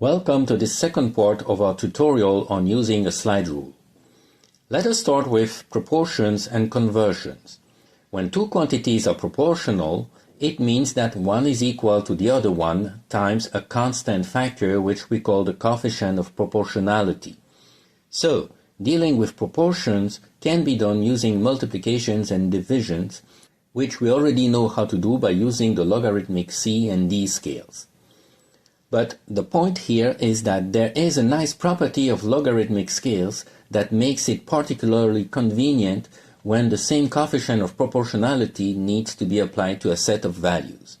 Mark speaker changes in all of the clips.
Speaker 1: Welcome to this second part of our tutorial on using a slide rule. Let us start with proportions and conversions. When two quantities are proportional, it means that one is equal to the other one times a constant factor which we call the coefficient of proportionality. So, dealing with proportions can be done using multiplications and divisions, which we already know how to do by using the logarithmic C and D scales. But the point here is that there is a nice property of logarithmic scales that makes it particularly convenient when the same coefficient of proportionality needs to be applied to a set of values.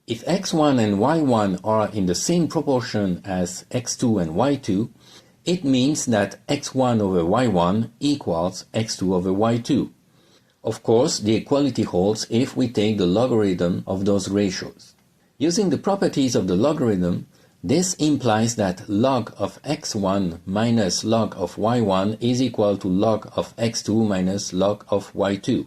Speaker 1: If x1 and y1 are in the same proportion as x2 and y2, it means that x1 over y1 equals x2 over y2. Of course, the equality holds if we take the logarithm of those ratios. Using the properties of the logarithm, this implies that log of x1 minus log of y1 is equal to log of x2 minus log of y2.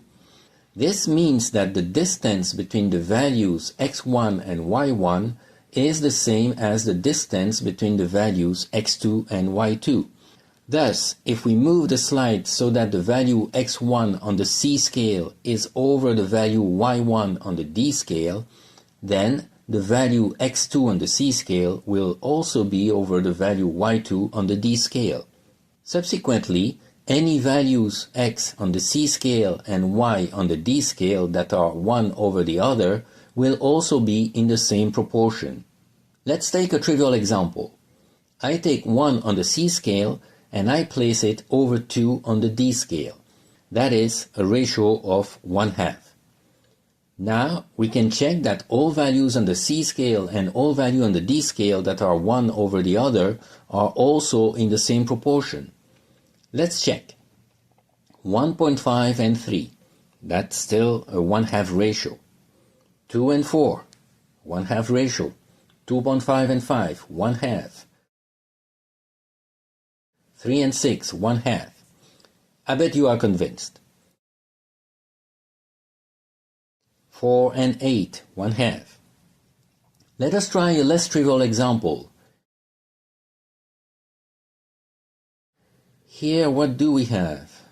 Speaker 1: This means that the distance between the values x1 and y1 is the same as the distance between the values x2 and y2. Thus, if we move the slide so that the value x1 on the C scale is over the value y1 on the D scale, then the value x2 on the C scale will also be over the value y2 on the D scale. Subsequently, any values x on the C scale and y on the D scale that are one over the other will also be in the same proportion. Let's take a trivial example. I take 1 on the C scale and I place it over 2 on the D scale. That is a ratio of 1/2. Now, we can check that all values on the C scale and all values on the D scale that are one over the other are also in the same proportion. Let's check. 1.5 and 3. That's still a 1/2 ratio. 2 and 4. 1/2 ratio. 2.5 and 5. 1/2. 3 and 6. 1/2. I bet you are convinced. 4 and 8, 1/2. Let us try a less trivial example. Here, what do we have?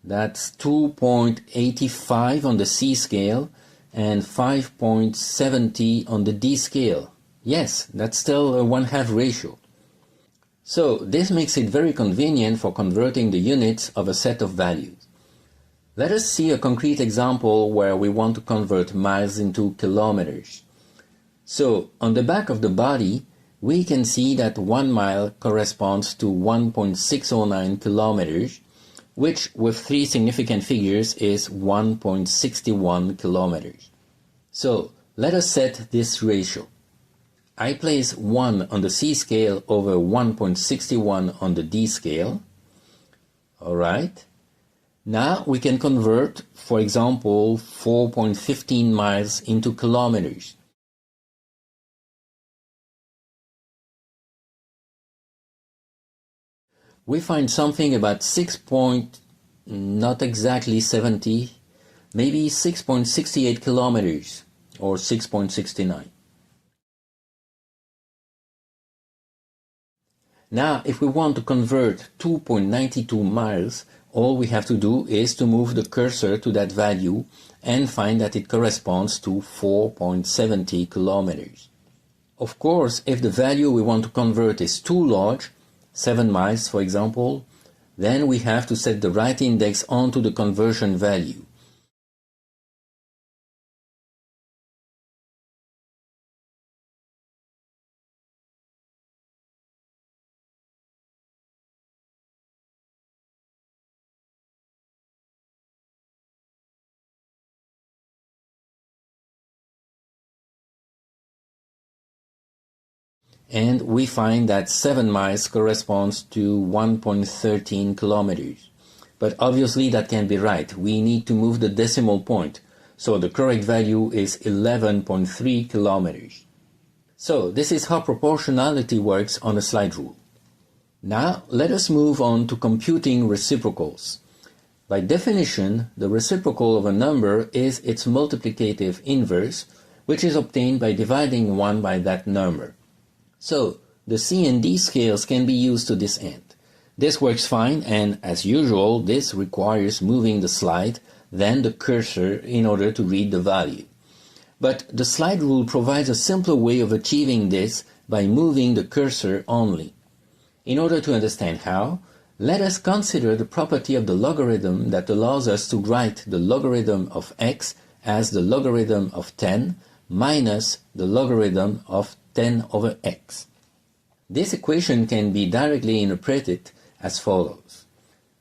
Speaker 1: That's 2.85 on the C scale and 5.70 on the D scale. Yes, that's still a 1/2 ratio. So, this makes it very convenient for converting the units of a set of values. Let us see a concrete example where we want to convert miles into kilometers. So, on the back of the body, we can see that 1 mile corresponds to 1.609 kilometers, which with 3 significant figures is 1.61 kilometers. So, let us set this ratio. I place 1 on the C scale over 1.61 on the D scale. Alright. Now we can convert, for example, 4.15 miles into kilometers. We find something about not exactly 70, maybe 6.68 kilometers, or 6.69. Now, if we want to convert 2.92 miles, all we have to do is to move the cursor to that value and find that it corresponds to 4.70 kilometers. Of course, if the value we want to convert is too large, 7 miles for example, then we have to set the right index onto the conversion value. And we find that 7 miles corresponds to 1.13 kilometers. But obviously that can't be right. We need to move the decimal point. So the correct value is 11.3 kilometers. So this is how proportionality works on a slide rule. Now let us move on to computing reciprocals. By definition, the reciprocal of a number is its multiplicative inverse, which is obtained by dividing 1 by that number. So, the C and D scales can be used to this end. This works fine, and as usual, this requires moving the slide, then the cursor in order to read the value. But the slide rule provides a simpler way of achieving this by moving the cursor only. In order to understand how, let us consider the property of the logarithm that allows us to write the logarithm of x as the logarithm of 10 minus the logarithm of 10 over x. This equation can be directly interpreted as follows.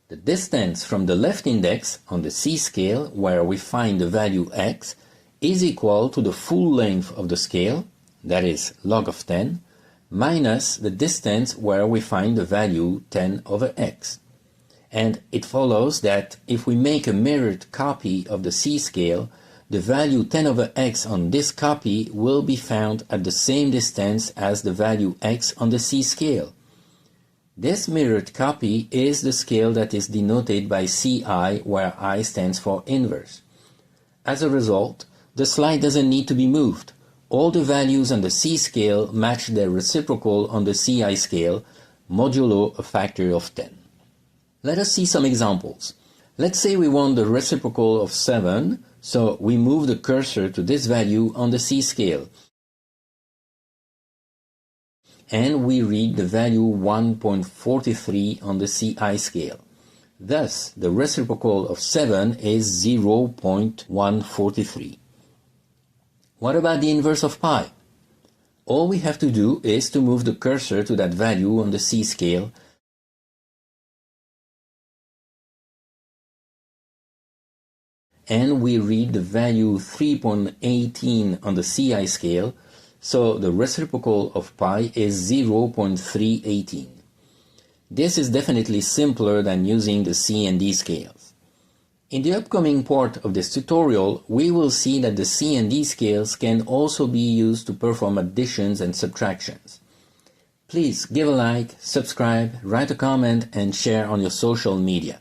Speaker 1: The distance from the left index on the C scale, where we find the value x, is equal to the full length of the scale, that is log of 10, minus the distance where we find the value 10 over x. And it follows that if we make a mirrored copy of the C scale, the value 10 over x on this copy will be found at the same distance as the value x on the C scale. This mirrored copy is the scale that is denoted by Ci, where I stands for inverse. As a result, the slide doesn't need to be moved. All the values on the C scale match their reciprocal on the Ci scale, modulo a factor of 10. Let us see some examples. Let's say we want the reciprocal of 7, so we move the cursor to this value on the C scale. And we read the value 1.43 on the Ci scale. Thus, the reciprocal of 7 is 0.143. What about the inverse of pi? All we have to do is to move the cursor to that value on the C scale and we read the value 3.18 on the Ci scale, so the reciprocal of pi is 0.318. This is definitely simpler than using the C and D scales. In the upcoming part of this tutorial, we will see that the C and D scales can also be used to perform additions and subtractions. Please give a like, subscribe, write a comment, and share on your social media.